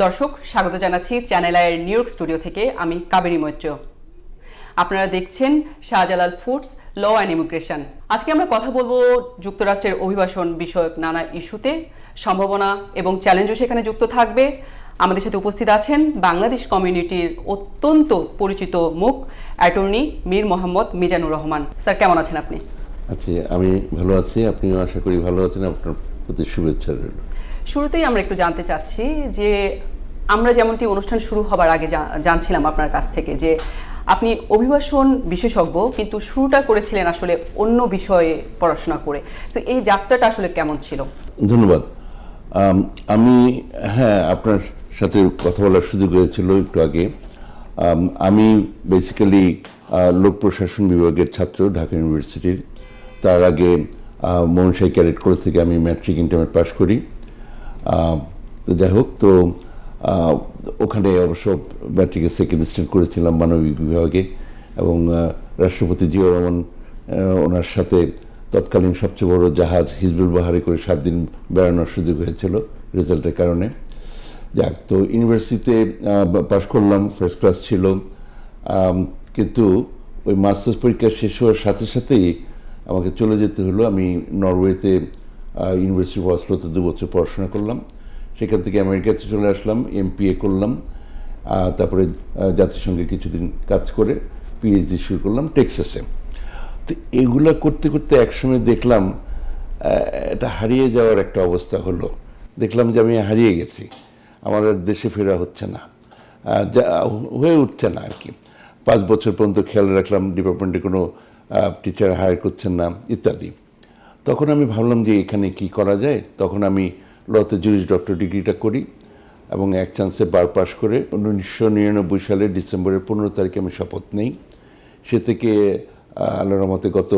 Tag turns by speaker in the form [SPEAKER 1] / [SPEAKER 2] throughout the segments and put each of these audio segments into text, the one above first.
[SPEAKER 1] দর্শক স্বাগত জানাচ্ছি চ্যানেল আইয়ের নিউ ইয়র্ক স্টুডিও থেকে। আমি কাবেরী মৈত্র। আপনারা দেখছেন Shahjalal Foods Law and Immigration. আজকে আমরা কথা বলবো যুক্তরাষ্ট্রের অভিবাসন বিষয়ক নানা ইস্যুতে। সম্ভাবনা এবং চ্যালেঞ্জও সেখানে যুক্ত থাকবে। আমাদের সাথে উপস্থিত আছেন বাংলাদেশ কমিউনিটির অত্যন্ত পরিচিত মুখ অ্যাটর্নি মীর মোহাম্মদ মিজানুর রহমান। স্যার, কেমন আছেন আপনি?
[SPEAKER 2] আচ্ছা, আমি ভালো আছি। আপনিও আশা করি ভালো আছেন। আপনার প্রতি শুভেচ্ছা রইল।
[SPEAKER 1] শুরুতেই আমরা একটু জানতে চাচ্ছি যে আমরা যেমনটি অনুষ্ঠান শুরু হবার আগে জানছিলাম আপনার কাছ থেকে যে আপনি অভিবাসন বিশেষজ্ঞ, কিন্তু শুরুটা করেছিলেন আসলে অন্য বিষয়ে পড়াশোনা করে। তো এই যাত্রাটা আসলে কেমন ছিল?
[SPEAKER 2] ধন্যবাদ। আমি আপনার সাথে কথা বলার সুযোগ হয়েছিল একটু আগে। আমি বেসিক্যালি লোক প্রশাসন বিভাগের ছাত্র, ঢাকা ইউনিভার্সিটির। তার আগে মনসাই ক্যাডেট কলেজ থেকে আমি ম্যাট্রিক ইন্টারমিডিয়েট পাশ করি। তো যাই হোক, তো ওখানে অবশ্য ম্যাট্রিকের সেকেন্ড স্ট্যান্ড করেছিলাম মানবিক বিভাগে, এবং রাষ্ট্রপতি জিয়াউর রহমান ওনার সাথে তৎকালীন সবচেয়ে বড় জাহাজ হিজবুল বাহারে করে 7 দিন বেড়ানোর সুযোগ হয়েছিল রেজাল্টের কারণে। যাক, তো ইউনিভার্সিটিতে পাশ করলাম, ফার্স্ট ক্লাস ছিল। কিন্তু ওই মাস্টার্স পরীক্ষা শেষ হওয়ার সাথে সাথেই আমাকে চলে যেতে হলো। আমি নরওয়েতে ইউনিভার্সিটি অফ অসলোতে 2 বছর পড়াশোনা করলাম। সেখান থেকে আমেরিকাতে চলে আসলাম, MPA করলাম। তারপরে জাতিসংঘে কিছুদিন কাজ করে পিএইচডি শুরু করলাম টেক্সাসে। তো এগুলো করতে করতে একসময় দেখলাম এটা হারিয়ে যাওয়ার একটা অবস্থা হলো। দেখলাম যে আমি হারিয়ে গেছি, আমার আর দেশে ফেরা হচ্ছে না, হয়ে উঠছে না আর কি। 5 বছর পর্যন্ত খেয়াল রাখলাম, ডিপার্টমেন্টে কোনো টিচার হায়ার করছেন না ইত্যাদি। তখন আমি ভাবলাম যে এখানে কি করা যায়। তখন আমি লতে জুরিস ডক্টর ডিগ্রিটা করি এবং এক চান্সে বার পাস করে 1999 সালের ডিসেম্বরের 15 তারিখে আমি শপথ নেই। সে থেকে আল্লাহর রহমতে গত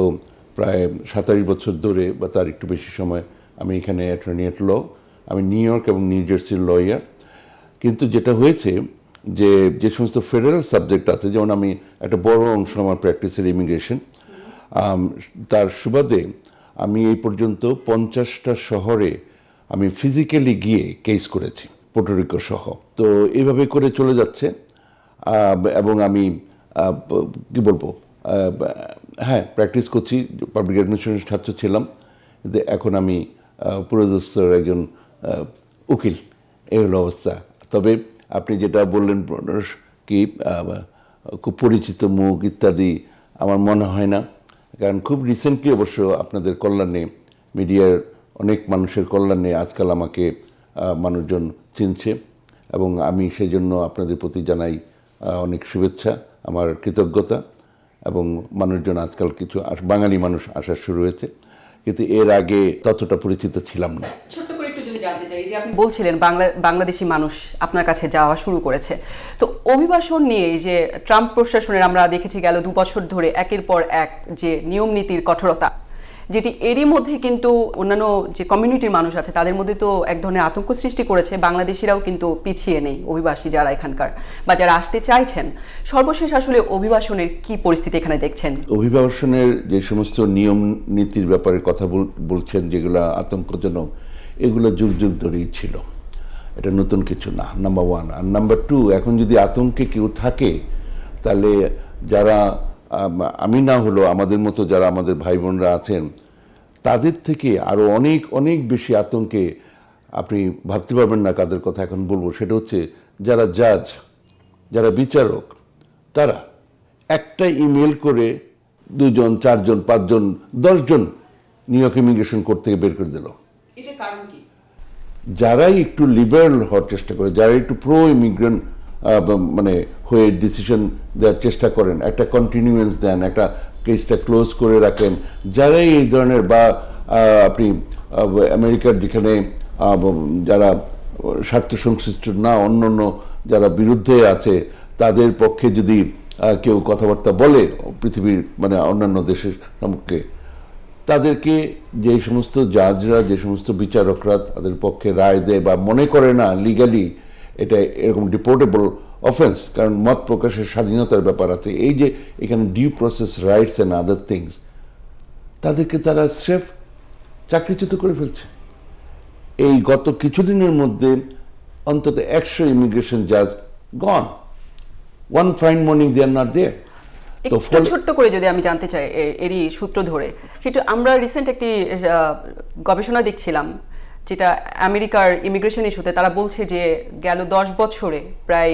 [SPEAKER 2] প্রায় 27 বছর ধরে বা তার একটু বেশি সময় আমি এখানে অ্যাটর্নি অ্যাট ল। আমি নিউ ইয়র্ক এবং নিউ জার্সির লয়ার। কিন্তু যেটা হয়েছে যে সমস্ত ফেডারেল সাবজেক্ট আছে, যেমন আমি একটা বড় অংশ আমার প্র্যাকটিসের ইমিগ্রেশন, তার সুবাদে আমি এই পর্যন্ত 50টা শহরে আমি ফিজিক্যালি গিয়ে কেস করেছি, পোর্টোরিকো সহ। তো এইভাবে করে চলে যাচ্ছে। এবং আমি কি বলবো, প্র্যাকটিস করছি। পাবলিক অ্যাডমিনিস্ট্রেশনের ছাত্র ছিলাম, কিন্তু এখন আমি পুরোদস্তের একজন উকিল। এই হলো অবস্থা। তবে আপনি যেটা বললেন কি খুব পরিচিত মুখ ইত্যাদি, আমার মনে হয় না। কারণ খুব রিসেন্টলি অবশ্য আপনাদের কল্যাণে, মিডিয়ার অনেক মানুষের কল্যাণে আজকাল আমাকে মানুষজন চিনছে, এবং আমি সেই জন্য আপনাদের প্রতি জানাই অনেক শুভেচ্ছা, আমার কৃতজ্ঞতা। এবং মানুষজন আজকাল কিছু বাঙালি মানুষ আসা শুরু হয়েছে, কিন্তু এর আগে ততটা পরিচিত ছিলাম না।
[SPEAKER 1] ছোট্ট করে একটু যদি জানতে চাই, যে আপনি বলছিলেন বাংলাদেশি মানুষ আপনার কাছে যাওয়া শুরু করেছে, তো অভিবাসন নিয়ে এই যে ট্রাম্প প্রশাসনের আমরা দেখেছি গেল 2 বছর ধরে একের পর এক যে নিয়ম নীতির কঠোরতা, যেটি এরই মধ্যে কিন্তু অন্যান্য যে কমিউনিটির মানুষ আছে তাদের মধ্যে তো এক ধরনের আতঙ্ক সৃষ্টি করেছে। বাংলাদেশিরাও কিন্তু পিছিয়ে নেই, অভিবাসী যারা এখানকার বা যারা আসতে চাইছেন। সর্বশেষ আসলে অভিবাসনের কি পরিস্থিতি এখানে দেখছেন?
[SPEAKER 2] অভিবাসনের যে সমস্ত নিয়ম নীতির ব্যাপারে কথা বলছেন, যেগুলো আতঙ্কজনক, এগুলো যুগ যুগ ধরেই ছিল, এটা নতুন কিছু না, নাম্বার 1। আর নাম্বার 2, এখন যদি আতঙ্কে কেউ থাকে, তাহলে যারা আমি না হলো আমাদের মতো যারা আমাদের ভাই বোনরা আছেন, তাদের থেকে আরও অনেক অনেক বেশি আতঙ্কে, আপনি ভাবতে পারবেন না কাদের কথা এখন বলবো। সেটা হচ্ছে যারা জাজ, যারা বিচারক, তারা একটা ইমেল করে 2 জন 4 জন 5 জন 10 জন নিউ ইয়র্ক ইমিগ্রেশন কোর্ট থেকে বের করে দিল।
[SPEAKER 1] এটার কারণ কি?
[SPEAKER 2] যারাই একটু লিবারেল হওয়ার চেষ্টা করে, যারা একটু প্রো ইমিগ্রেন্ট মানে হয়ে ডিসিশন দেওয়ার চেষ্টা করেন, একটা কন্টিনিউয়েন্স দেন, একটা কেসটা ক্লোজ করে রাখেন, যারাই এই ধরনের, বা আপনি আমেরিকার যেখানে যারা স্বার্থ সংশ্লিষ্ট না, অন্য অন্য যারা বিরুদ্ধে আছে, তাদের পক্ষে যদি কেউ কথাবার্তা বলে পৃথিবীর মানে অন্যান্য দেশের সম্পর্কে, তাদেরকে যে সমস্ত জাজরা, যে সমস্ত বিচারকরা তাদের পক্ষে রায় দেয় বা মনে করে না লিগালি এটা এরকম ডিপোর্টেবল অফেন্স, কারণ মত প্রকাশের স্বাধীনতার ব্যাপার আছে, এই যে এখানে due process rights and other things, তাদেরকে তারা স্রেফ চাকরিচ্যুত করে ফেলছে। এই গত কিছুদিনের মধ্যে অন্তত 100 ইমিগ্রেশন জাজ gone, one fine morning they are not there.
[SPEAKER 1] একটু ছোট্ট করে যদি আমি জানতে চাই এরই সূত্র ধরে, সেটা আমরা রিসেন্ট একটি গবেষণা দেখছিলাম, যেটা আমেরিকার ইমিগ্রেশন ইস্যুতে তারা বলছে যে গেল 10 বছরে প্রায়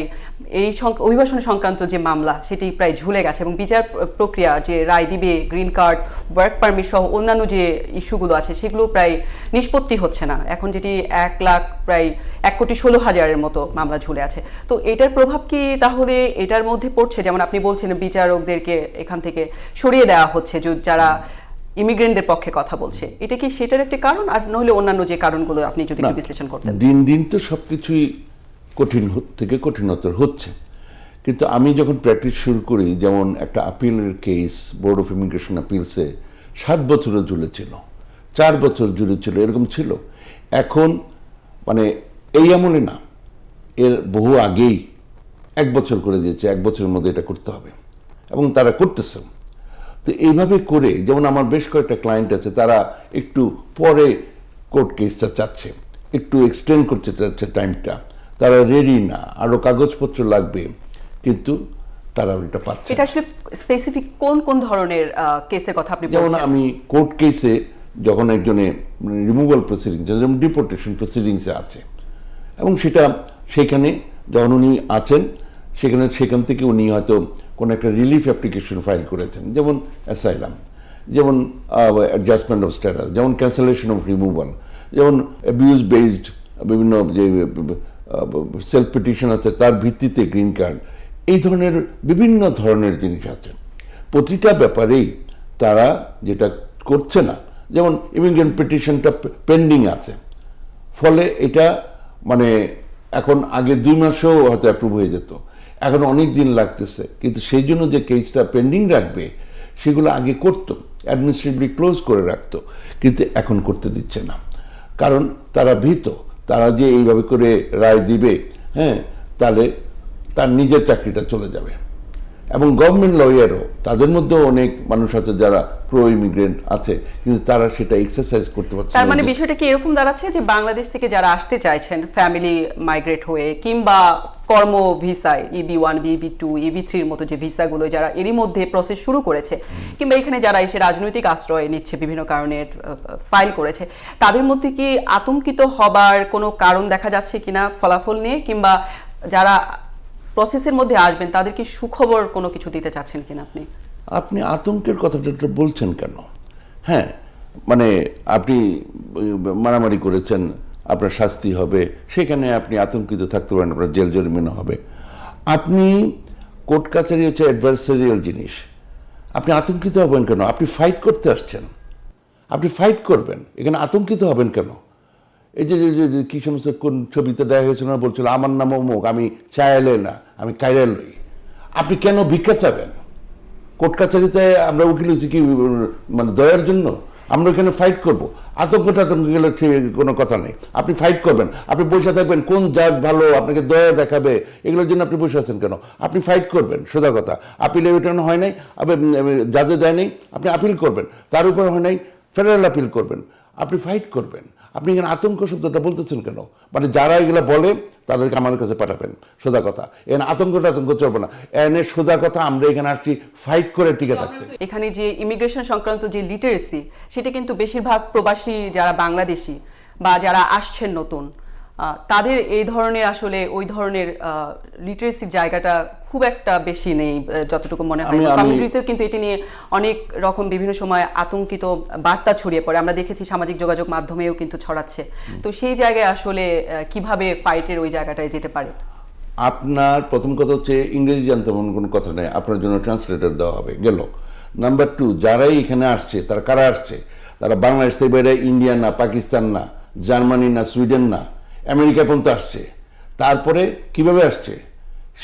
[SPEAKER 1] এই অভিবাসন সংক্রান্ত যে মামলা সেটি প্রায় ঝুলে গেছে, এবং বিচার প্রক্রিয়া যে রায় দিবে, গ্রিন কার্ড, ওয়ার্ক পারমিট সহ অন্যান্য যে ইস্যুগুলো আছে সেগুলো প্রায় নিষ্পত্তি হচ্ছে না। এখন যেটি 1 লাখ প্রায় 1,16,000-এর মতো মামলা ঝুলে আছে। তো এটার প্রভাব কি তাহলে এটার মধ্যে পড়ছে? যেমন আপনি বলছেন বিচারকদেরকে এখান থেকে সরিয়ে দেওয়া হচ্ছে যারা ইমিগ্রেন্টদের পক্ষে কথা বলছে, এটা কি সেটার একটি কারণ? আর নইলে অন্যান্য যে কারণগুলো আপনি যদি একটু বিশ্লেষণ করতেন।
[SPEAKER 2] দিন দিন তো সবকিছুই কঠিন থেকে কঠিনতর হচ্ছে, কিন্তু আমি যখন প্র্যাকটিস শুরু করি, যেমন একটা আপিলের কেস বোর্ড অফ ইমিগ্রেশন আপিলসে 7 বছরও ঝুলেছিল, 4 বছর ঝুলেছিল, এরকম ছিল। এখন মানে এই আমলে না, এর বহু আগেই 1 বছর করে দিয়েছে, 1 বছরের মধ্যে এটা করতে হবে, এবং তারা করতেছে। তো এইভাবে করে, যেমন আমার বেশ কয়েকটা ক্লায়েন্ট আছে, তারা একটু পরে কোর্ট কেসটা চাচ্ছে, একটু এক্সটেন্ড করতে চাচ্ছে টাইমটা, তারা রেডি না, আরও কাগজপত্র লাগবে, কিন্তু তারা এটা পাচ্ছে।
[SPEAKER 1] এটা আসলে স্পেসিফিক কোন কোন ধরনের কেসের কথা আপনি বলছেন?
[SPEAKER 2] যেমন আমি কোর্ট কেসে যখন একজনে রিমুভাল প্রসিডিংস, যেমন ডিপোর্টেশন প্রসিডিংসে আছে, এবং সেখানে যখন উনি আছেন, সেখান থেকে উনি হয়তো কোনো একটা রিলিফ অ্যাপ্লিকেশন ফাইল করেছেন, যেমন অ্যাসাইলাম, যেমন অ্যাডজাস্টমেন্ট অফ স্ট্যাটাস, যেমন ক্যান্সেলেশন অফ রিমুভাল, যেমন অ্যাবিউজ বেসড বিভিন্ন যে সেলফ পিটিশন আছে তার ভিত্তিতে গ্রিন কার্ড, এই ধরনের বিভিন্ন ধরনের জিনিস আছে। প্রতিটা ব্যাপারেই তারা যেটা করছে না, যেমন ইমিগ্রেন্ট পিটিশনটা পেন্ডিং আছে, ফলে এটা মানে এখন আগে 2 মাসেও হয়তো অ্যাপ্রুভ হয়ে যেত, এখন অনেক দিন লাগতেছে। কিন্তু সেই জন্য যে কেসটা পেন্ডিং রাখবে সেগুলো আগে করতো, অ্যাডমিনিস্ট্রেটিভলি ক্লোজ করে রাখতো, কিন্তু এখন করতে দিচ্ছে না, কারণ তারা ভীত, তারা যে এইভাবে করে রায় দিবে, হ্যাঁ, তাহলে তার নিজের চাকরিটা চলে যাবে। এবং গভর্নমেন্ট লয়ারও, তাদের মধ্যেও অনেক মানুষ আছে যারা প্রো ইমিগ্রেন্ট আছে, কিন্তু তারা সেটা এক্সারসাইজ করতে পারছে না।
[SPEAKER 1] তার মানে বিষয়টা কি এরকম দাঁড়াচ্ছে যে বাংলাদেশ থেকে যারা আসতে চাইছেন ফ্যামিলি মাইগ্রেট হয়ে, কিংবা কর্ম ভিসায় EB1, EB2, EB3-র মতো যে ভিসাগুলো যারা এরই মধ্যে প্রসেস শুরু করেছে, কিংবা এখানে যারা এসে রাজনৈতিক আশ্রয় নিচ্ছে, বিভিন্ন কারণে ফাইল করেছে, তাদের মধ্যে কি আতঙ্কিত হবার কোনো কারণ দেখা যাচ্ছে কিনা ফলাফল নিয়ে? কিংবা যারা প্রসেসের মধ্যে আসবেন তাদের কি সুখবর কোনো কিছু দিতে চাচ্ছেন কিনা আপনি?
[SPEAKER 2] আপনি আতঙ্কের কথাটা বলছেন কেন? হ্যাঁ, মানে আপনি মারামারি করেছেন, আপনার শাস্তি হবে, সেখানে আপনি আতঙ্কিত থাকতে পারেন, আপনার জেল জরিমানা হবে। আপনি কোর্ট কাছারি হচ্ছে অ্যাডভার্সারিয়াল জিনিস, আপনি আতঙ্কিত হবেন কেন? আপনি ফাইট করতে আসছেন, আপনি ফাইট করবেন, এখানে আতঙ্কিত হবেন কেন? এই যে কি সমস্ত কোন ছবিতে দেখা হয়েছিল না, বলছিল আমার নাম অমুক, আমি চাইলে না, আমি কাইরে লই। আপনি কেন ভিক্ষা চাবেন? কোর্ট কাছারিতে আমরা উকিল হয়েছি কি মানে দয়ার জন্য? আমরা ওখানে ফাইট করব, আতঙ্ক গেলে কোনো কথা নেই। আপনি ফাইট করবেন, আপনি বসে থাকবেন কোন জাজ ভালো, আপনাকে দয়া দেখাবে, এগুলোর জন্য আপনি বসে আছেন কেন? আপনি ফাইট করবেন, সোজা কথা। আপিলে ওইটানো হয় নাই, জাজে দেয় নাই, আপনি আপিল করবেন, তার উপর হয় নাই, ফেডারেল আপিল করবেন, আপনি ফাইট করবেন। আপনি এখানে আতঙ্ক শব্দটা বলতেছেন কেন? মানে যারা এগুলো বলে তাদেরকে আমাদের কাছে পাঠাবেন, সোজা কথা। এখানে আতঙ্ক চলবে না, এনে সোজা কথা, আমরা এখানে আসছি ফাইট করে টিকে থাকতে।
[SPEAKER 1] এখানে যে ইমিগ্রেশন সংক্রান্ত যে লিটারেসি, সেটা কিন্তু বেশিরভাগ প্রবাসী যারা বাংলাদেশি বা যারা আসছেন নতুন, তাদের এই ধরনের আসলে ওই ধরনের লিটারেসির জায়গাটা খুব একটা বেশি নেই যতটুকু মনে হয়। কমিউনিটিতেও কিন্তু এটি নিয়ে অনেক রকম বিভিন্ন সময় আতঙ্কিত বার্তা ছড়িয়ে পড়ে, আমরা দেখেছি সামাজিক যোগাযোগ মাধ্যমেও কিন্তু ছড়াচ্ছে। তো সেই জায়গায় আসলে কিভাবে ফাইটের ওই জায়গাটায় যেতে পারে?
[SPEAKER 2] আপনার প্রথম কথা হচ্ছে ইংরেজি জানতে এমন কোনো কথা নেই, আপনার জন্য ট্রান্সলেটর দেওয়া হবে, গেল। নাম্বার 2, যারাই এখানে আসছে তারা কারা আসছে? তারা বাংলাদেশ থেকে বাইরে ইন্ডিয়া না, পাকিস্তান না, জার্মানি না, সুইডেন না, আমেরিকা পর্যন্ত আসছে। তারপরে কিভাবে আসছে?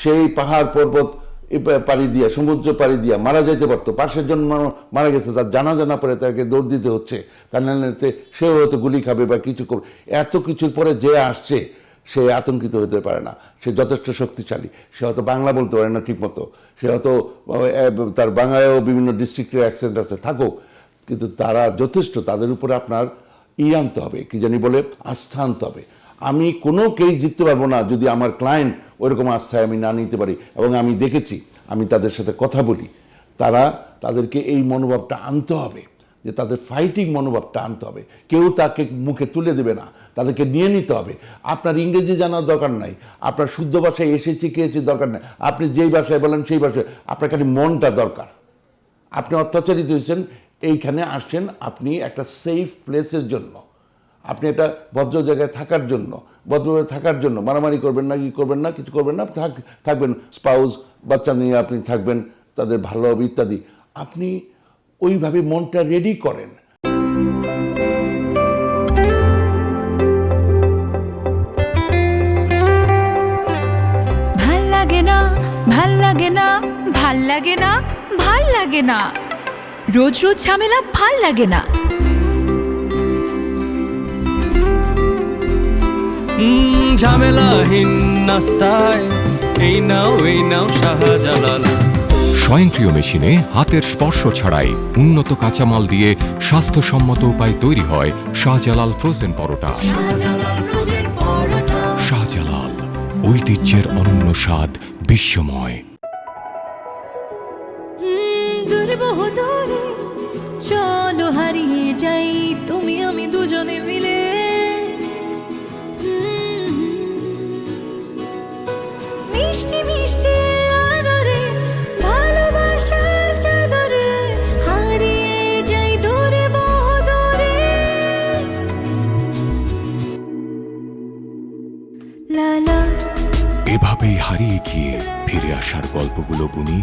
[SPEAKER 2] সেই পাহাড় পর্বত পাড়ি দিয়া, সমুদ্র পাড়ি দিয়া মারা যাইতে পারতো, পাশের জন মারা গেছে, তার জানা পরে তাকে দৌড় দিতে হচ্ছে, তার সেও হয়তো গুলি খাবে বা কিছু করবে। এত কিছুর পরে যে আসছে সে আতঙ্কিত হতে পারে না, সে যথেষ্ট শক্তিশালী, সে হয়তো বাংলা বলতে পারে না ঠিক মতো, সে হয়তো তার বাংলায়ও বিভিন্ন ডিস্ট্রিক্টের অ্যাকসেন্ট আছে, থাকুক, কিন্তু তারা যথেষ্ট, তাদের উপরে আপনার আনতে হবে, কি জানি বলে, আস্থা আনতে হবে। আমি কোনো কেস জিততে পারবো না যদি আমার ক্লায়েন্ট ওইরকম আস্থায় আমি না নিতে পারি। এবং আমি দেখেছি, আমি তাদের সাথে কথা বলি, তাদেরকে এই মনোভাবটা আনতে হবে, যে তাদের ফাইটিং মনোভাবটা আনতে হবে। কেউ তাকে মুখে তুলে দেবে না, তাদেরকে নিয়ে নিতে হবে। আপনার ইংরেজি জানার দরকার নাই, আপনার শুদ্ধ ভাষায় এসেছি খেয়েছি দরকার নাই, আপনি যেই ভাষায় বলেন সেই ভাষায়, আপনার খালি মনটা দরকার। আপনি অত্যাচারিত হয়েছেন, এইখানে আসছেন আপনি একটা সেফ প্লেসের জন্য, আপনি একটা ভদ্র জায়গায় থাকার জন্য, ভদ্রভাবে থাকার জন্য। মারামারি করবেন না, কি করবেন না, কিছু করবেন না, থাকবেন স্পাউস বাচ্চা নিয়ে আপনি থাকবেন, তাদের ভালো হবে ইত্যাদি। আপনি ওইভাবে মনটা রেডি করেন।
[SPEAKER 3] ভাল লাগে না, ভাল লাগে না, ভাল লাগে না, ভাল লাগে না, রোজ রোজ ঝামেলা ভাল লাগে না।
[SPEAKER 4] ঝামেলাহীন নাস্তায় এই নাও শাহজালাল।
[SPEAKER 5] স্বয়ংক্রিয় মেশিনে হাতের স্পর্শ ছাড়াই উন্নত কাঁচামাল দিয়ে স্বাস্থ্যসম্মত উপায় তৈরি হয় শাহজালাল ফ্রোজেন পরোটা। শাহজালাল, ঐতিহ্যের অনন্য স্বাদ, বিশ্বময়।
[SPEAKER 3] দূরে বহু দূরে চলো হারিয়ে যাই তুমি আমি দুজনে মিলে। মিষ্টি মিষ্টি আদরে ভালোবাসার চাদরে হারিয়ে যাই দূরে বহু দূরে। লালা
[SPEAKER 5] এভাবেই হারিয়ে গিয়ে ফিরে আসার গল্পগুলো বুনি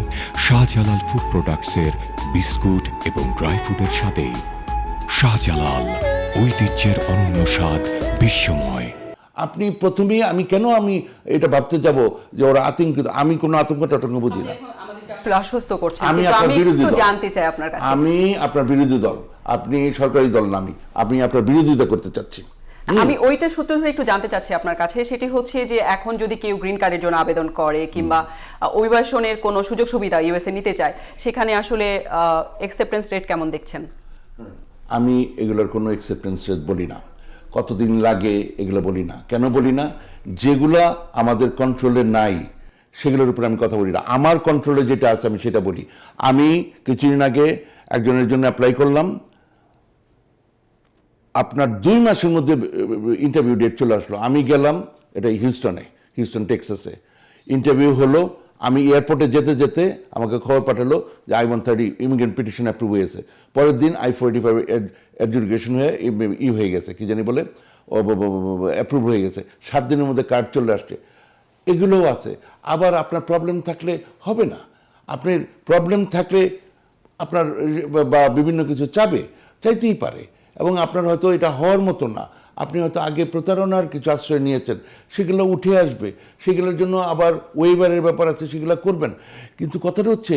[SPEAKER 5] শাহজালাল ফুড প্রোডাক্টসের বিস্কুট এবং ড্রাই ফ্রুটের সাথে। শাহজালাল, ঐতিহ্যের অনন্য স্বাদ, বিশ্বময়।
[SPEAKER 2] আপনি প্রথমেই আমি এটা ভাবতে যাব যে ওরা আতঙ্কিত। আমি কোনো আতঙ্ক টাতঙ্ক বুঝি না।
[SPEAKER 1] আসলে আশ্বস্ত করছেন,
[SPEAKER 2] আমি
[SPEAKER 1] কিন্তু
[SPEAKER 2] আপনার
[SPEAKER 1] আমি
[SPEAKER 2] বিরোধী
[SPEAKER 1] একটু
[SPEAKER 2] দল।
[SPEAKER 1] জানতে চাই আপনার কাছে।
[SPEAKER 2] আমি আপনার বিরোধী দল, আপনি সরকারি দল না। আমি আপনার বিরোধিতা করতে চাচ্ছি।
[SPEAKER 1] আমি ওইটা সূত্র ধরে একটু জানতে চাচ্ছি আপনার কাছে। সেটি হচ্ছে যে এখন যদি কেউ গ্রিন কার্ডের জন্য আবেদন করে কিংবা অভিবাসনের কোনো সুযোগ সুবিধা ইউএসএ নিতে চায়, সেখানে আসলে অ্যাকসেপ্টেন্স রেট কেমন দেখছেন?
[SPEAKER 2] আমি এগুলোর কোনো অ্যাকসেপ্টেন্স রেট বলি না, কতদিন লাগে এগুলো বলি না। কেন বলি না? যেগুলা আমাদের কন্ট্রোলে নাই সেগুলোর উপর আমি কথা বলি না। আমার কন্ট্রোলে যেটা আছে আমি সেটা বলি। আমি কিছুদিন আগে একজনের জন্য অ্যাপ্লাই করলাম, আপনার 2 মাসের মধ্যে ইন্টারভিউ ডেট চলে আসলো। আমি গেলাম, এটা হিউস্টন টেক্সাসে ইন্টারভিউ হলো। আমি এয়ারপোর্টে যেতে যেতে আমাকে খবর পাঠালো যে I-130 ইমিগ্রেন্ট পিটিশন অ্যাপ্রুভ হয়েছে। পরের দিন I-45 অ্যাডজুডিকেশন হয়ে হয়ে গেছে, কি জানি বলে অ্যাপ্রুভ হয়ে গেছে। 7 দিনের মধ্যে কার্ড চলে আসছে। এগুলোও আছে। আবার আপনার প্রবলেম থাকলে হবে না, আপনার প্রবলেম থাকলে আপনার বা বিভিন্ন কিছু চাইতেই পারে, এবং আপনার হয়তো এটা হওয়ার মতো না। আপনি হয়তো আগে প্রতারণার কিছু আশ্রয় নিয়েছেন, সেগুলো উঠে আসবে, সেগুলোর জন্য আবার ওয়েবারের ব্যাপার আছে, সেগুলো করবেন। কিন্তু কথাটা হচ্ছে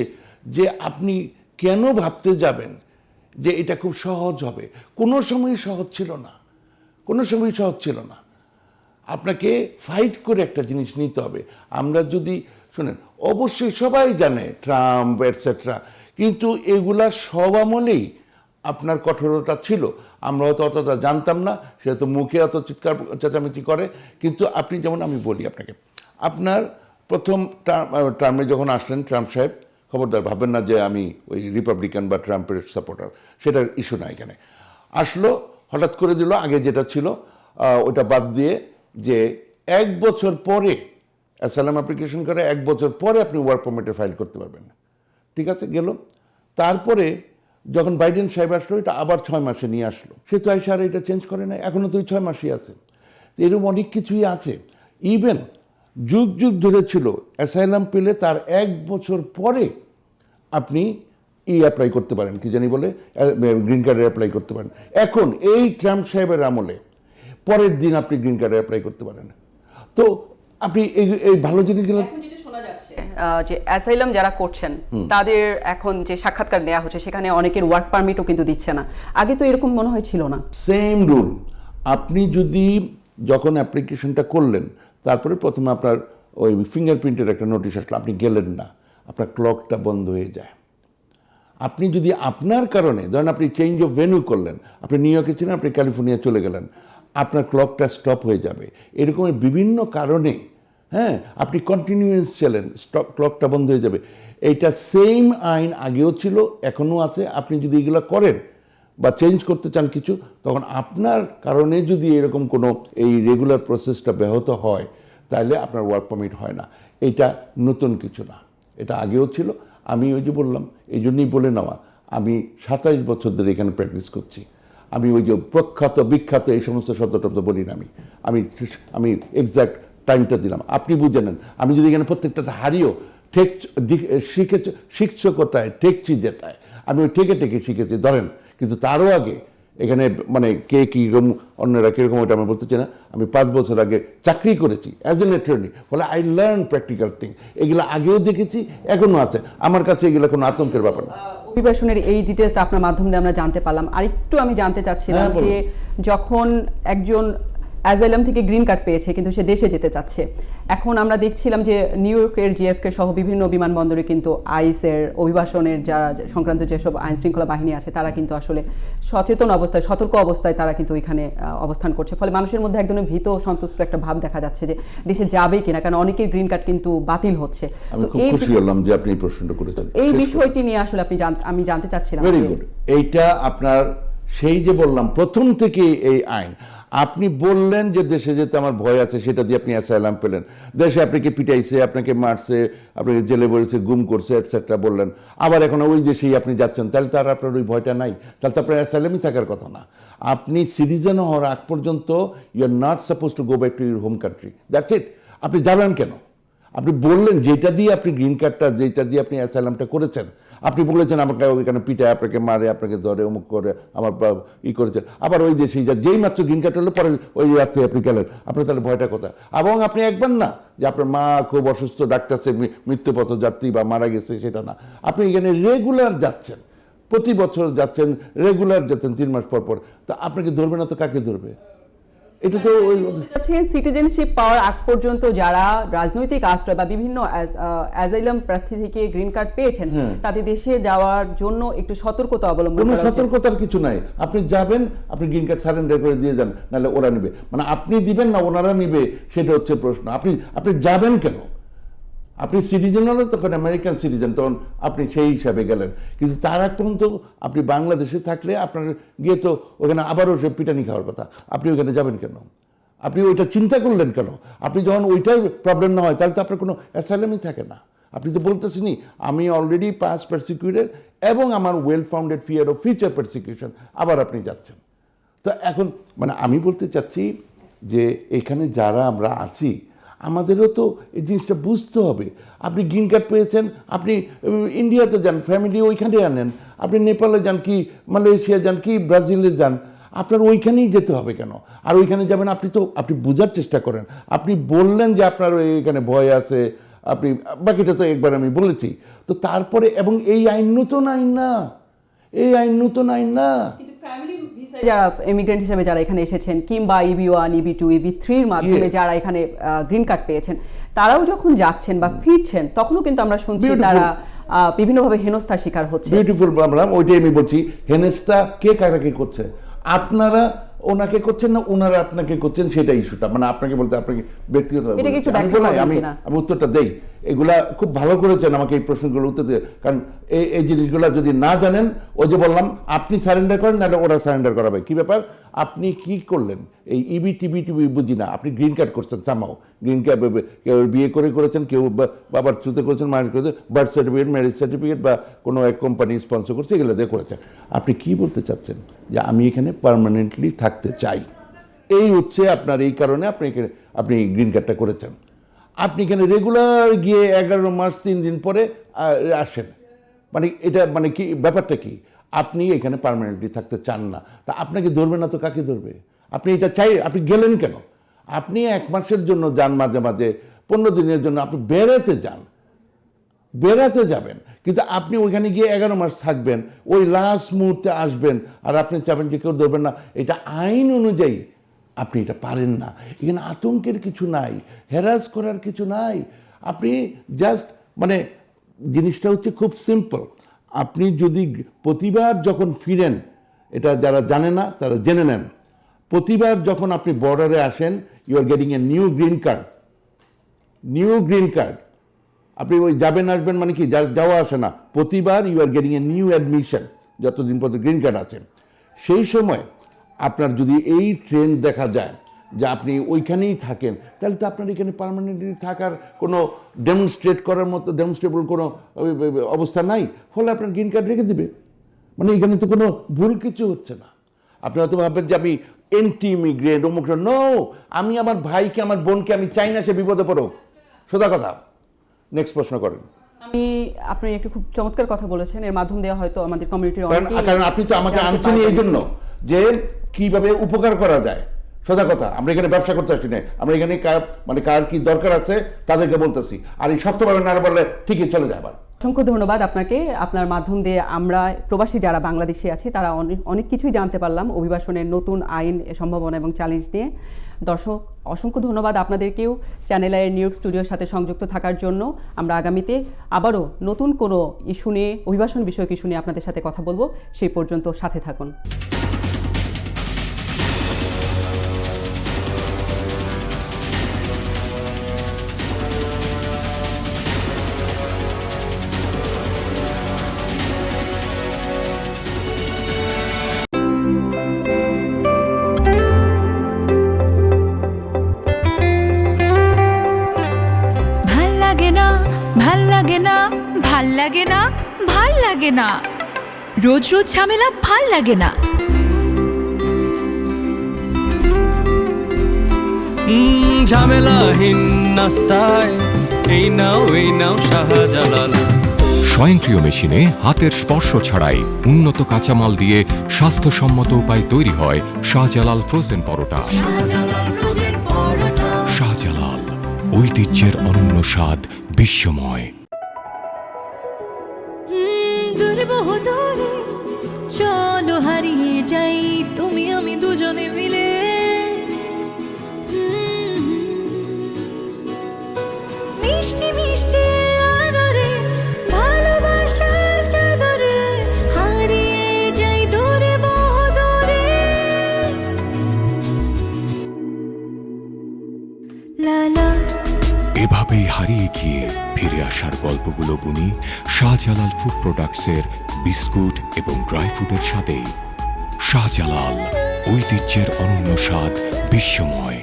[SPEAKER 2] যে আপনি কেন ভাবতে যাবেন যে এটা খুব সহজ হবে? কোনো সময়ই সহজ ছিল না, কোনো সময়ই সহজ ছিল না। আপনাকে ফাইট করে একটা জিনিস নিতে হবে। আমরা যদি শোনেন, অবশ্যই সবাই জানে ট্রাম্প এটসেট্রা, কিন্তু এগুলা সব আমলেই আপনার কঠোরতা ছিল। আমরা হয়তো অতটা জানতাম না, সে হয়তো মুখে অত চিৎকার চেঁচামেচি করে। কিন্তু আপনি যেমন, আমি বলি আপনাকে, আপনার প্রথম টার্মে যখন আসলেন ট্রাম্প সাহেব, খবরদার ভাববেন না যে আমি ওই রিপাবলিকান বা ট্রাম্পের সাপোর্টার, সেটার ইস্যু না এখানে। আসলো, হঠাৎ করে দিল আগে যেটা ছিল ওটা বাদ দিয়ে, যে 1 বছর পরে অ্যাসাইলাম অ্যাপ্লিকেশন করে 1 বছর পরে আপনি ওয়ার্ক পারমিটে ফাইল করতে পারবেন। ঠিক আছে, গেল। তারপরে যখন বাইডেন সাহেব আসলো, এটা আবার 6 মাসে নিয়ে আসলো। সে তো আইসা আর এটা চেঞ্জ করে না, এখনো তো ওই 6 মাসই আছে। এরকম অনেক কিছুই আছে। ইভেন যুগ যুগ ধরে ছিল অ্যাসাইলাম পেলে তার 1 বছর পরে আপনি অ্যাপ্লাই করতে পারেন, কি জানি বলে গ্রিন কার্ডে অ্যাপ্লাই করতে পারেন। এখন এই ট্রাম্প সাহেবের আমলে পরের দিন আপনি গ্রিন কার্ডে অ্যাপ্লাই করতে পারেন। তো আপনি এই ভালো জিনিসগুলো
[SPEAKER 1] যে অ্যাসাইলাম যারা করছেন তাদের এখন যে সাক্ষাৎকার নেওয়া হচ্ছে, সেখানে অনেকের ওয়ার্ক পারমিটও কিন্তু দিচ্ছে না। আগে তো এরকম মনে হয় ছিল না।
[SPEAKER 2] Same rule. আপনি যদি যখন অ্যাপ্লিকেশনটা করলেন, তারপরে প্রথমে আপনার ওই ফিঙ্গারপ্রিন্টের একটা নোটিশ আসলো, আপনি গেলেন না, আপনার ক্লকটা বন্ধ হয়ে যায়। আপনি যদি আপনার কারণে, ধরেন আপনি চেঞ্জ অফ ভেন্যু করলেন, আপনি নিউ ইয়র্কে ছিলেন, আপনি ক্যালিফোর্নিয়া চলে গেলেন, আপনার ক্লকটা স্টপ হয়ে যাবে। এরকম বিভিন্ন কারণে হ্যাঁ আপনি কন্টিনিউয়াস চলেন, ক্লকটা বন্ধ হয়ে যাবে। এইটা সেম আইন আগেও ছিল, এখনও আছে। আপনি যদি এগুলো করেন বা চেঞ্জ করতে চান কিছু, তখন আপনার কারণে যদি এরকম কোনো এই রেগুলার প্রসেসটা ব্যাহত হয়, তাহলে আপনার ওয়ার্ক পারমিট হয় না। এটা নতুন কিছু না, এটা আগেও ছিল। আমি ওই যে বললাম, এই জন্যই বলে নেওয়া, আমি 27 বছর ধরে এখানে প্র্যাকটিস করছি। আমি ওই যে প্রখ্যাত বিখ্যাত এই সমস্ত শব্দ বলি না। আমি এক্সাক্ট টাইমটা দিলাম, আপনি বুঝে নেন। আমি যদি এখানে প্রত্যেকটা হারিও শিখছ কোথায়, ঠেকছি যেটায়, আমি ওই ঠেকে শিখেছি ধরেন। কিন্তু তারও আগে এখানে মানে কে কীরকম, অন্যরা কীরকম, ওটা আমি বলতে চাই না। আমি 5 বছর আগে চাকরি করেছি অ্যাজ এন অ্যাটর্নি, ফলে আই লার্ন প্র্যাকটিক্যাল থিং। এগুলো আগেও দেখেছি, এখনও আছে। আমার কাছে এগুলো কোনো আতঙ্কের ব্যাপার না।
[SPEAKER 1] অভিবাসনের এই ডিটেলসটা আপনার মাধ্যম দিয়ে আমরা জানতে পারলাম। আরেকটু আমি জানতে চাচ্ছিলাম
[SPEAKER 2] হ্যাঁ, বলুন।
[SPEAKER 1] যে যখন একজন অ্যাজাইলাম থেকে গ্রিন কার্ড পেয়েছে কিন্তু সে দেশে যেতে চাচ্ছে, এখন আমরা দেখছিলাম যে নিউ ইয়র্কের জিএফকে সহ বিভিন্ন বিমানবন্দরে কিন্তু আইসের অভিবাসনের যারা সংক্রান্ত যেসব আইন শৃঙ্খলা বাহিনী আছে তারা কিন্তু আসলে সচেতন অবস্থায়, সতর্ক অবস্থায় তারা কিন্তু এখানে অবস্থান করছে। ফলে মানুষের মধ্যে একদমই ভীত সন্তুষ্ট একটা ভাব দেখা যাচ্ছে যে দেশে যাবে কিনা, কারণ অনেকের গ্রিন কার্ড কিন্তু বাতিল হচ্ছে।
[SPEAKER 2] আমি খুব খুশি হলাম যে আপনি এই প্রশ্নটা করেছেন।
[SPEAKER 1] এই বিষয়টি নিয়ে আসলে আমি জানতে চাচ্ছিলাম।
[SPEAKER 2] Very good. এইটা আপনার সেই যে বললাম প্রথম থেকে এই আইন, আপনি বললেন যে দেশে যেতে আমার ভয় আছে, সেটা দিয়ে আপনি অ্যাসাইলাম পেলেন। দেশে আপনাকে পিটাইছে, আপনাকে মারছে, আপনাকে জেলে ভরেছে, গুম করছে, এটসেট্রা বললেন। আবার এখন ওই দেশেই আপনি যাচ্ছেন, তাহলে তো আর আপনার ওই ভয়টা নাই, তাহলে তো আপনার অ্যাসাইলামই থাকার কথা না। আপনি সিটিজেন হওয়ার আগ পর্যন্ত you are not suppose to go back to your home country. That's it. আপনি যাবেন কেন? আপনি বললেন যেটা দিয়ে আপনি গ্রিন কার্ডটা, যেটা দিয়ে আপনি অ্যাসাইলামটা করেছেন, আপনি বলেছেন আমাকে ওইখানে পিটায়, আপনাকে মারে, আপনাকে ধরে, অমুক করে, আমার করেছেন। আবার ওই দেশেই যা যেই মাত্র গ্রিন কার্ড হলো, পরে ওই রাত্রে আপনি গেলেন। আপনার তাহলে ভয়টা কোথায়? এবং আপনি একবার না যে আপনার মা খুব অসুস্থ, ডাক্তারছে, মৃত্যুপথ যাত্রী বা মারা গেছে, সেটা না। আপনি এখানে রেগুলার যাচ্ছেন, প্রতি বছর যাচ্ছেন, রেগুলার যাচ্ছেন 3 মাস পর পর। তা আপনাকে ধরবে না তো কাকে ধরবে? এটা তো ওই
[SPEAKER 1] সিটিজেনশিপ পাওয়ার আগ পর্যন্ত যারা রাজনৈতিক আশ্রয় বা বিভিন্ন অ্যাজাইলাম প্রার্থী থেকে গ্রিন কার্ড পেয়েছেন, তাদের দেশে যাওয়ার জন্য একটু সতর্কতা অবলম্বন
[SPEAKER 2] কোনো
[SPEAKER 1] করা উচিত।
[SPEAKER 2] সতর্কতার কিছু নাই। আপনি যাবেন, আপনি গ্রিন কার্ড সারেন্ডার করে দিয়ে যান, নাহলে ওরা নেবে। মানে আপনি দিবেন না ওনারা নিবে, সেটা হচ্ছে প্রশ্ন। আপনি যাবেন কেন? আপনি সিটিজেন হলে তখন আমেরিকান সিটিজেন, তখন আপনি সেই হিসাবে গেলেন। কিন্তু তার আগ পর্যন্ত আপনি বাংলাদেশে থাকলে আপনার গিয়ে তো ওখানে আবারও সে পিটানি খাওয়ার কথা। আপনি ওখানে যাবেন কেন? আপনি ওইটা চিন্তা করলেন কেন? আপনি যখন ওইটাই প্রবলেম না হয়, তাহলে তো আপনার কোনো অ্যাসাইলামই থাকে না। আপনি তো বলতেছেনই আমি অলরেডি পাস্ট পারসিকিউটেড এবং আমার well founded fear of future persecution, আবার আপনি যাচ্ছেন। তো এখন মানে আমি বলতে চাচ্ছি যে এখানে যারা আমরা আছি, আমাদেরও তো এই জিনিসটা বুঝতে হবে। আপনি গ্রিন কার্ড পেয়েছেন, আপনি ইন্ডিয়াতে যান, ফ্যামিলি ওইখানে আনেন। আপনি নেপালে যান কি, মালয়েশিয়া যান কি, ব্রাজিলে যান, আপনার ওইখানেই যেতে হবে কেন? আর ওইখানে যাবেন, আপনি বোঝার চেষ্টা করেন। আপনি বললেন যে আপনার এখানে ভয় আছে, আপনি বাকিটা তো একবার আমি বলেছি। তো তারপরে এবং এই আইন নতুন আইন না, এই আইন নতুন আইন না।
[SPEAKER 1] যারা ইমিগ্রেন্ট হিসেবে যারা এখানে এসেছেন, কিংবা EB1, EB2, EB3-র মাধ্যমে যারা এখানে গ্রিন কার্ড পেয়েছেন, তারাও যখন যাচ্ছেন বা ফিরছেন, তখনও কিন্তু আমরা শুনছি তারা বিভিন্নভাবে হেনস্থার শিকার হচ্ছে।
[SPEAKER 2] বিউটিফুল বললাম, ওইটাই আমি বলছি। হেনস্থা কে কাকে করছে? আপনারা ওনাকে করছেন না ওনারা আপনাকে করছেন, সেটা ইস্যুটা। মানে আপনাকে বলতে আপনাকে ব্যক্তিগত আমি উত্তরটা দেই। এগুলা খুব ভালো করেছেন আমাকে এই প্রশ্নগুলো উত্তর দিয়ে, কারণ এই জিনিসগুলো যদি না জানেন, ওই যে বললাম আপনি সারেন্ডার করেন, নাহলে ওরা সারেন্ডার করাবে। কি ব্যাপার? আপনি কি করলেন? এই ইবি টিবি বুঝি না, আপনি গ্রিন কার্ড করছেন, সামাও গ্রিন কার্ড, কেউ বিয়ে করেছেন, কেউ বাবার চুতে করেছেন, মায়ের করেছেন, বার্থ সার্টিফিকেট, ম্যারেজ সার্টিফিকেট বা কোনো এক কোম্পানি স্পন্সর করছে, এগুলো দিয়ে করেছেন। আপনি কি বলতে চাচ্ছেন? যে আমি এখানে পার্মানেন্টলি থাকতে চাই, এই হচ্ছে আপনার, এই কারণে আপনি গ্রিন কার্ডটা করেছেন। আপনি এখানে রেগুলার গিয়ে 11 মাস 3 দিন পরে আসেন, মানে এটা মানে কি ব্যাপারটা কি? আপনি এখানে পার্মানেন্টলি থাকতে চান না, তা আপনাকে ধরবে না তো কাকে ধরবে? আপনি এটা চাই, আপনি গেলেন কেন? আপনি 1 মাসের জন্য যান, মাঝে মাঝে 15 দিনের জন্য আপনি বেড়াতে যাবেন, কিন্তু আপনি ওইখানে গিয়ে 11 মাস থাকবেন, ওই লাস্ট মুহূর্তে আসবেন, আর আপনি চাবেন যে কেউ ধরবেন না। এটা আইন অনুযায়ী আপনি এটা পারেন না। এখানে আতঙ্কের কিছু নাই, হ্যারাস করার কিছু নাই। আপনি জাস্ট মানে জিনিসটা হচ্ছে খুব সিম্পল। আপনি যদি প্রতিবার যখন ফিরেন, এটা যারা জানে না তারা জেনে নেন, প্রতিবার যখন আপনি বর্ডারে আসেন, you are getting a new green card. New green card, আপনি ওই যাবেন আসবেন মানে কি, যাওয়া আসে না, প্রতিবার you are getting a new admission যতদিন পর্যন্ত গ্রিন কার্ড আছে। সেই সময় আপনার যদি এই ট্রেন্ড দেখা যায় যে আপনি ওইখানেই থাকেন, তাহলে তো আপনার এখানে পার্মানেন্টলি থাকার কোনো ডেমনস্ট্রেবল কোনো অবস্থা নাই, ফলে আপনার গ্রিন কার্ড রেখে দিবে। মানে এখানে তো কোনো ভুল কিছু হচ্ছে না। আপনি হয়তো ভাববেন যে আমি এন্টি ইমিগ্রেন্ট অমুক, নো, আমি আমার ভাইকে আমার বোনকে আমি চাই না সে বিপদে পড়ুক, সোজা কথা। নেক্সট প্রশ্ন করেন।
[SPEAKER 1] আপনি একটু খুব চমৎকার কথা বলেছেন, এর মাধ্যম দেওয়া হয়তো আমাদের কমিউনিটির
[SPEAKER 2] কারণ আপনি তো আমাকে আনছেন এই জন্য যে কিভাবে উপকার করা যায়, সোজা কথা। আমরা এখানে ব্যবসা করতে আসছি না, আমরা এখানে কার কি দরকার আছে তাদেরকে বলতেছি, আর এই শক্তভাবে না বললে ঠিকই চলে যায় আবার।
[SPEAKER 1] অসংখ্য ধন্যবাদ আপনাকে। আপনার মাধ্যম দিয়ে আমরা প্রবাসী যারা বাংলাদেশি আছি তারা অনেক কিছুই জানতে পারলাম অভিবাসনের নতুন আইন, সম্ভাবনা এবং চ্যালেঞ্জ নিয়ে। দর্শক, অসংখ্য ধন্যবাদ আপনাদেরকেও চ্যানেল আইয়ের নিউ ইয়র্ক স্টুডিওর সাথে সংযুক্ত থাকার জন্য। আমরা আগামীতে আবারও নতুন কোনো ইস্যু নিয়ে, অভিবাসন বিষয়ক ইস্যু নিয়ে আপনাদের সাথে কথা বলবো। সেই পর্যন্ত সাথে থাকুন।
[SPEAKER 3] ভাল লাগে না, ভাল লাগে না, ভাল লাগে না, ভাল লাগে না, রোজ রোজ ঝামেলা ভাল লাগে না।
[SPEAKER 4] ঝামেলাহীন নাস্তায় এই নাও শাহজালাল।
[SPEAKER 5] স্বয়ংক্রিয় মেশিনে হাতের স্পর্শ ছাড়াই উন্নত কাঁচামাল দিয়ে স্বাস্থ্যসম্মত উপায় তৈরি হয় শাহজালাল ফ্রোজেন পরোটা। শাহজালাল, ঐতিহ্যের অনন্য স্বাদ, বিশ্বময়।
[SPEAKER 3] দূরে বহু দূরে চলো হারিয়ে যাই তুমি আমি দুজনে মিলে। মিষ্টি মিষ্টি আদরে ভালোবাসার চাদরে হারিয়ে যাই দূরে বহু দূরে। লালা
[SPEAKER 5] এভাবেই হারিয়ে গিয়ে ফিরে আসার গল্পগুলো বুনি শাহজালাল ফুড প্রোডাক্টসের বিস্কুট এবং ড্রাই ফ্রুটের সাথে। শাহজালাল, ঐতিহ্যের অনন্য স্বাদ, বিশ্বময়।